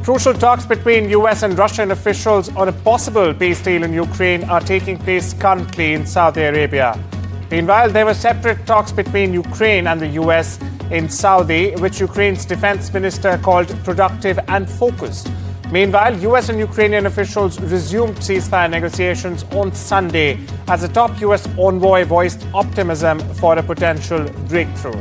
Crucial talks between US and Russian officials on a possible peace deal in Ukraine are taking place currently in Saudi Arabia. Meanwhile, there were separate talks between Ukraine and the US in Saudi, which Ukraine's defense minister called productive and focused. Meanwhile, US and Ukrainian officials resumed ceasefire negotiations on Sunday as a top US envoy voiced optimism for a potential breakthrough.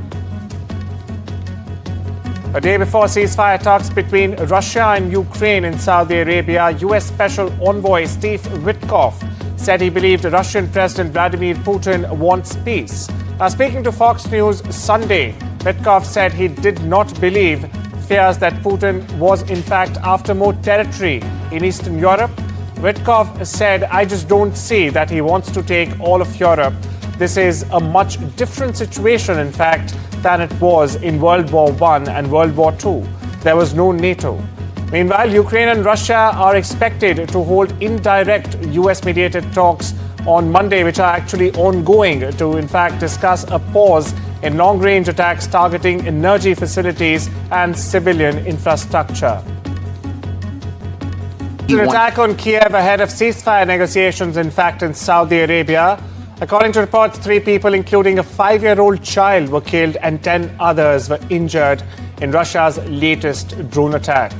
A day before ceasefire talks between Russia and Ukraine in Saudi Arabia, US Special Envoy Steve Witkoff said he believed Russian President Vladimir Putin wants peace. Now, speaking to Fox News Sunday, Witkoff said he did not believe fears that Putin was in fact after more territory in Eastern Europe. Witkoff said, "I just don't see that he wants to take all of Europe. This is a much different situation, in fact, than it was in World War I and World War II. There was no NATO." Meanwhile, Ukraine and Russia are expected to hold indirect US-mediated talks on Monday, which are actually ongoing, to in fact discuss a pause in long-range attacks targeting energy facilities and civilian infrastructure. An attack on Kyiv ahead of ceasefire negotiations, in fact, in Saudi Arabia. According to reports, 3 people, including a 5-year-old child, were killed and 10 others were injured in Russia's latest drone attack.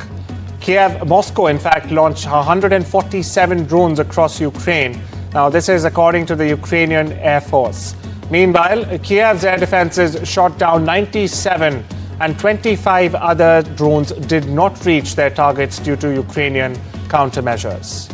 Moscow, in fact, launched 147 drones across Ukraine. Now, this is according to the Ukrainian Air Force. Meanwhile, Kyiv's air defenses shot down 97 and 25 other drones did not reach their targets due to Ukrainian countermeasures.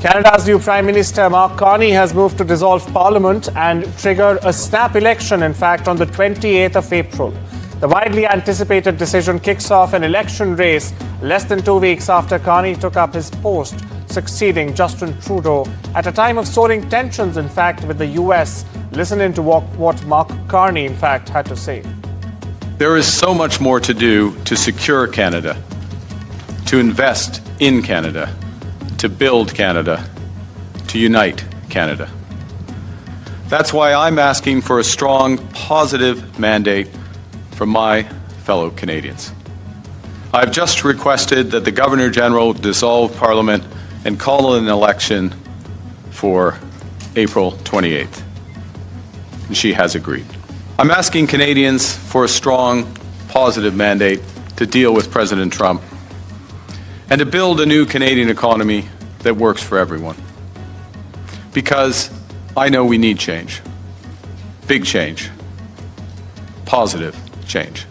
Canada's new Prime Minister, Mark Carney, has moved to dissolve Parliament and trigger a snap election, in fact, on the 28th of April. The widely anticipated decision kicks off an election race less than 2 weeks after Carney took up his post, succeeding Justin Trudeau at a time of soaring tensions, in fact, with the US. Listen in to what Mark Carney, in fact, had to say. There is so much more to do to secure Canada, to invest in Canada, to build Canada, to unite Canada. That's why I'm asking for a strong, positive mandate from my fellow Canadians. I've just requested that the Governor-General dissolve Parliament and call an election for April 28th. And she has agreed. I'm asking Canadians for a strong, positive mandate to deal with President Trump and to build a new Canadian economy that works for everyone. Because I know we need change. Big change. Positive change.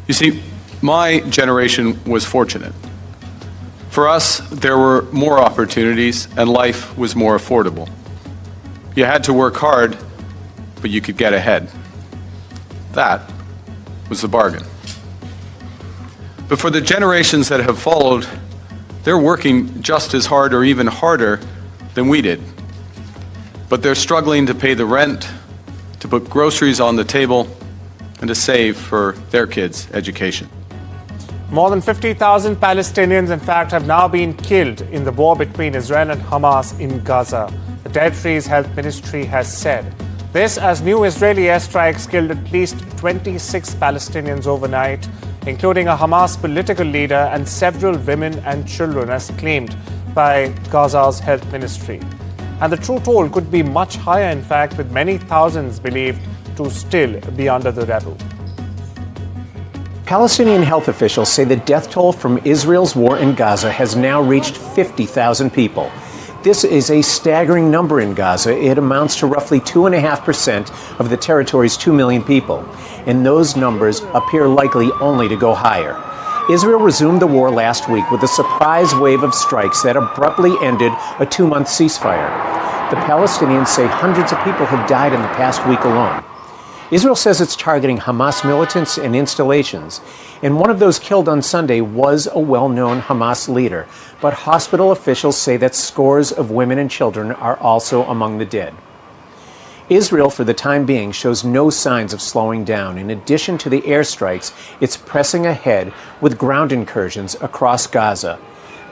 You see, my generation was fortunate. For us, there were more opportunities and life was more affordable. You had to work hard, but you could get ahead. That was the bargain. But for the generations that have followed, they're working just as hard or even harder than we did. But they're struggling to pay the rent, to put groceries on the table, and to save for their kids' education. More than 50,000 Palestinians, in fact, have now been killed in the war between Israel and Hamas in Gaza, the territory's health ministry has said. This as new Israeli airstrikes killed at least 26 Palestinians overnight, including a Hamas political leader and several women and children, as claimed by Gaza's health ministry. And the true toll could be much higher, in fact, with many thousands believed to still be under the rubble. Palestinian health officials say the death toll from Israel's war in Gaza has now reached 50,000 people. This is a staggering number in Gaza. It amounts to roughly 2.5% of the territory's 2 million people. And those numbers appear likely only to go higher. Israel resumed the war last week with a surprise wave of strikes that abruptly ended a 2-month ceasefire. The Palestinians say hundreds of people have died in the past week alone. Israel says it's targeting Hamas militants and installations, and one of those killed on Sunday was a well-known Hamas leader. But hospital officials say that scores of women and children are also among the dead. Israel, for the time being, shows no signs of slowing down. In addition to the airstrikes, it's pressing ahead with ground incursions across Gaza.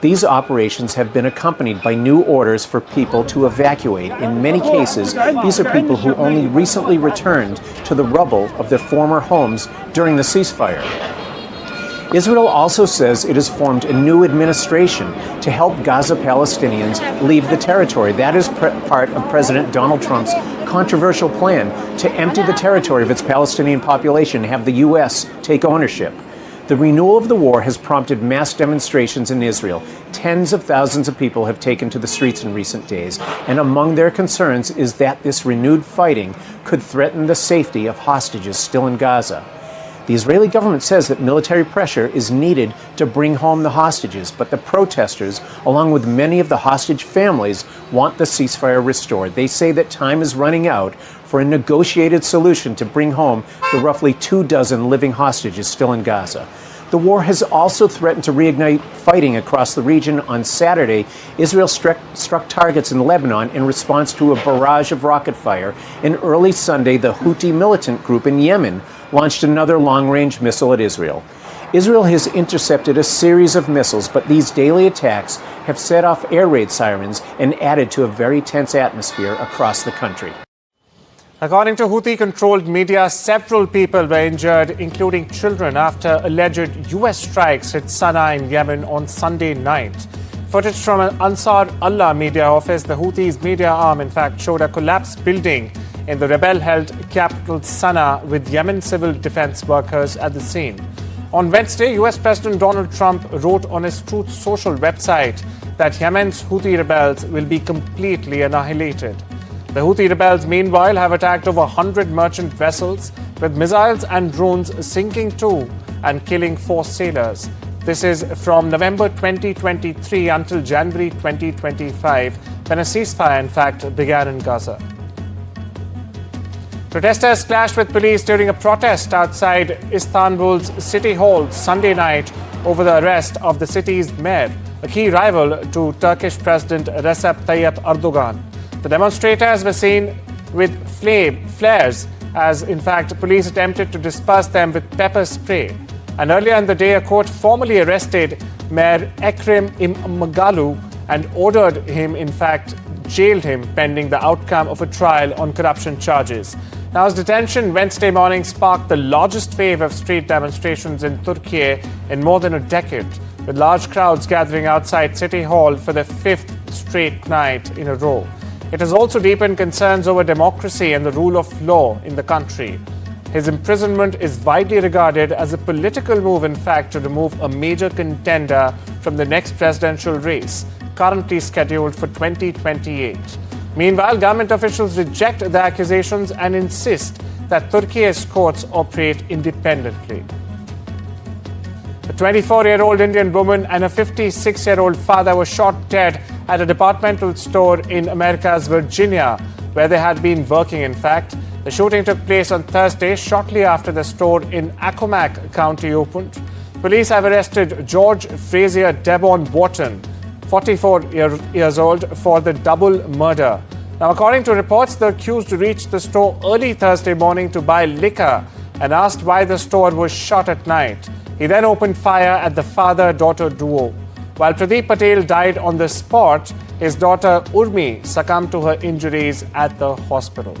These operations have been accompanied by new orders for people to evacuate. In many cases, these are people who only recently returned to the rubble of their former homes during the ceasefire. Israel also says it has formed a new administration to help Gaza Palestinians leave the territory. That is part of President Donald Trump's controversial plan to empty the territory of its Palestinian population and have the U.S. take ownership. The renewal of the war has prompted mass demonstrations in Israel. Tens of thousands of people have taken to the streets in recent days, and among their concerns is that this renewed fighting could threaten the safety of hostages still in Gaza. The Israeli government says that military pressure is needed to bring home the hostages, but the protesters, along with many of the hostage families, want the ceasefire restored. They say that time is running out for a negotiated solution to bring home the roughly 24 living hostages still in Gaza. The war has also threatened to reignite fighting across the region. On Saturday, Israel struck targets in Lebanon in response to a barrage of rocket fire. And early Sunday, the Houthi militant group in Yemen launched another long-range missile at Israel. Israel has intercepted a series of missiles, but these daily attacks have set off air raid sirens and added to a very tense atmosphere across the country. According to Houthi-controlled media, several people were injured, including children, after alleged U.S. strikes hit Sana'a in Yemen on Sunday night. Footage from an Ansar Allah media office, the Houthis' media arm, in fact, showed a collapsed building in the rebel-held capital Sana'a with Yemen civil defense workers at the scene. On Wednesday, U.S. President Donald Trump wrote on his Truth Social website that Yemen's Houthi rebels will be completely annihilated. The Houthi rebels, meanwhile, have attacked over 100 merchant vessels with missiles and drones, sinking 2 and killing 4 sailors. This is from November 2023 until January 2025, when a ceasefire, in fact, began in Gaza. Protesters clashed with police during a protest outside Istanbul's City Hall Sunday night over the arrest of the city's mayor, a key rival to Turkish President Recep Tayyip Erdogan. The demonstrators were seen with flares as, in fact, police attempted to disperse them with pepper spray. And earlier in the day, a court formally arrested Mayor Ekrem İmamoğlu and ordered him, in fact, jailed him pending the outcome of a trial on corruption charges. Now, his detention Wednesday morning sparked the largest wave of street demonstrations in Turkey in more than a decade, with large crowds gathering outside City Hall for the 5th straight night in a row. It has also deepened concerns over democracy and the rule of law in the country. His imprisonment is widely regarded as a political move, in fact, to remove a major contender from the next presidential race, currently scheduled for 2028. Meanwhile, government officials reject the accusations and insist that Turkey's courts operate independently. A 24-year-old Indian woman and a 56-year-old father were shot dead at a departmental store in America's Virginia, where they had been working, in fact. The shooting took place on Thursday, shortly after the store in Accomack County opened. Police have arrested George Frazier Devon Wharton, 44 years old, for the double murder. Now, according to reports, the accused reached the store early Thursday morning to buy liquor and asked why the store was shut at night. He then opened fire at the father-daughter duo. While Pradeep Patel died on the spot, his daughter Urmi succumbed to her injuries at the hospital.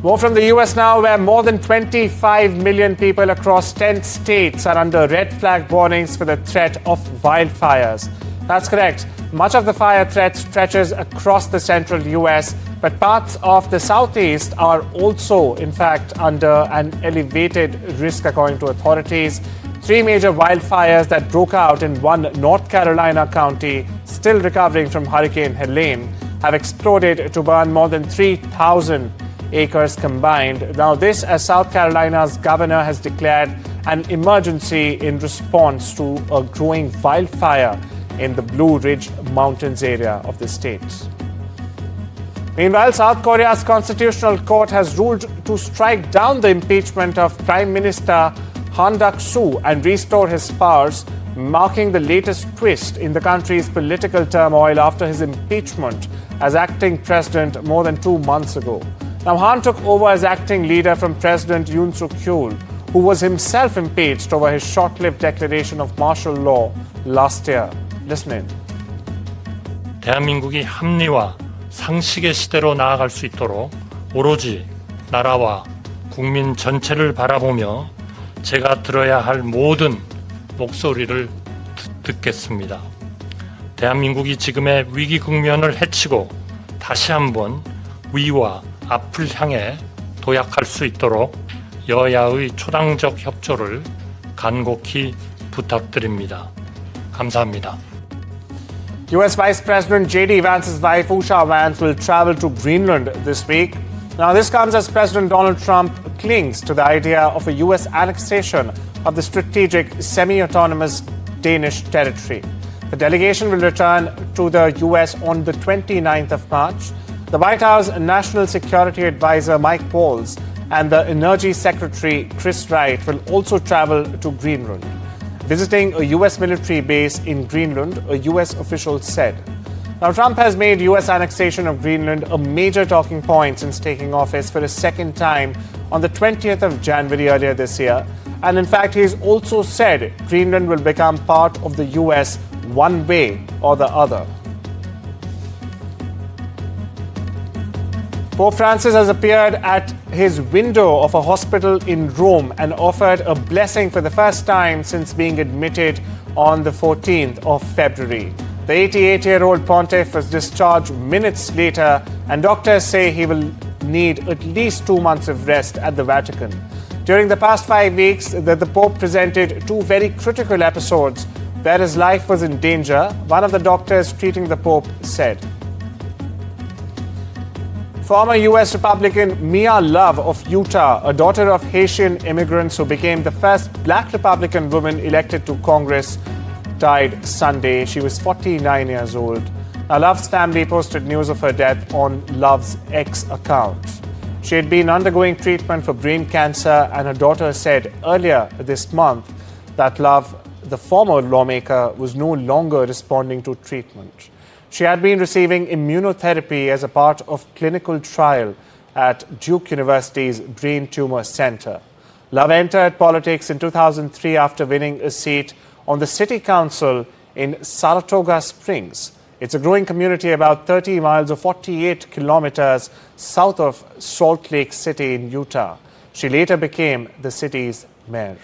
More from the US now, where more than 25 million people across 10 states are under red flag warnings for the threat of wildfires. That's correct. Much of the fire threat stretches across the central US, but parts of the southeast are also, in fact, under an elevated risk, according to authorities. 3 major wildfires that broke out in one North Carolina county, still recovering from Hurricane Helene, have exploded to burn more than 3,000 acres combined. Now, this as South Carolina's governor has declared an emergency in response to a growing wildfire in the Blue Ridge Mountains area of the state. Meanwhile, South Korea's constitutional court has ruled to strike down the impeachment of Prime Minister Han Duck-soo and restore his powers, marking the latest twist in the country's political turmoil after his impeachment as acting president more than 2 months ago. Now, Han took over as acting leader from President Yoon Suk-yeol, who was himself impeached over his short-lived declaration of martial law last year. Listen in. 대한민국이 합리화, 상식의 시대로 나아갈 수 있도록 오로지 나라와 국민 전체를 바라보며 제가 들어야 할 모든 목소리를 듣겠습니다. 대한민국이 지금의 위기 국면을 헤치고 다시 한번 위와 앞을 향해 도약할 수 있도록 여야의 초당적 협조를 간곡히 부탁드립니다. 감사합니다. US Vice President JD Vance's wife Usha Vance will travel to Greenland this week. Now, this comes as President Donald Trump clings to the idea of a US annexation of the strategic semi-autonomous Danish territory. The delegation will return to the US on the 29th of March. The White House National Security Advisor Mike Waltz and the Energy Secretary Chris Wright will also travel to Greenland, visiting a US military base in Greenland, a US official said. Now, Trump has made US annexation of Greenland a major talking point since taking office for a second time on the 20th of January earlier this year. And in fact, he's also said Greenland will become part of the US one way or the other. Pope Francis has appeared at his window of a hospital in Rome and offered a blessing for the first time since being admitted on the 14th of February. The 88-year-old pontiff was discharged minutes later, and doctors say he will need at least 2 months of rest at the Vatican. During the past 5 weeks, the Pope presented 2 very critical episodes where his life was in danger. One of the doctors treating the Pope said. Former US Republican Mia Love of Utah, a daughter of Haitian immigrants who became the first black Republican woman elected to Congress, died Sunday. She was 49 years old. Now, Love's family posted news of her death on Love's X account. She had been undergoing treatment for brain cancer, and her daughter said earlier this month that Love, the former lawmaker, was no longer responding to treatment. She had been receiving immunotherapy as a part of clinical trial at Duke University's Brain Tumor Center. Love entered politics in 2003 after winning a seat on the city council in Saratoga Springs. It's a growing community about 30 miles or 48 kilometers south of Salt Lake City in Utah. She later became the city's mayor.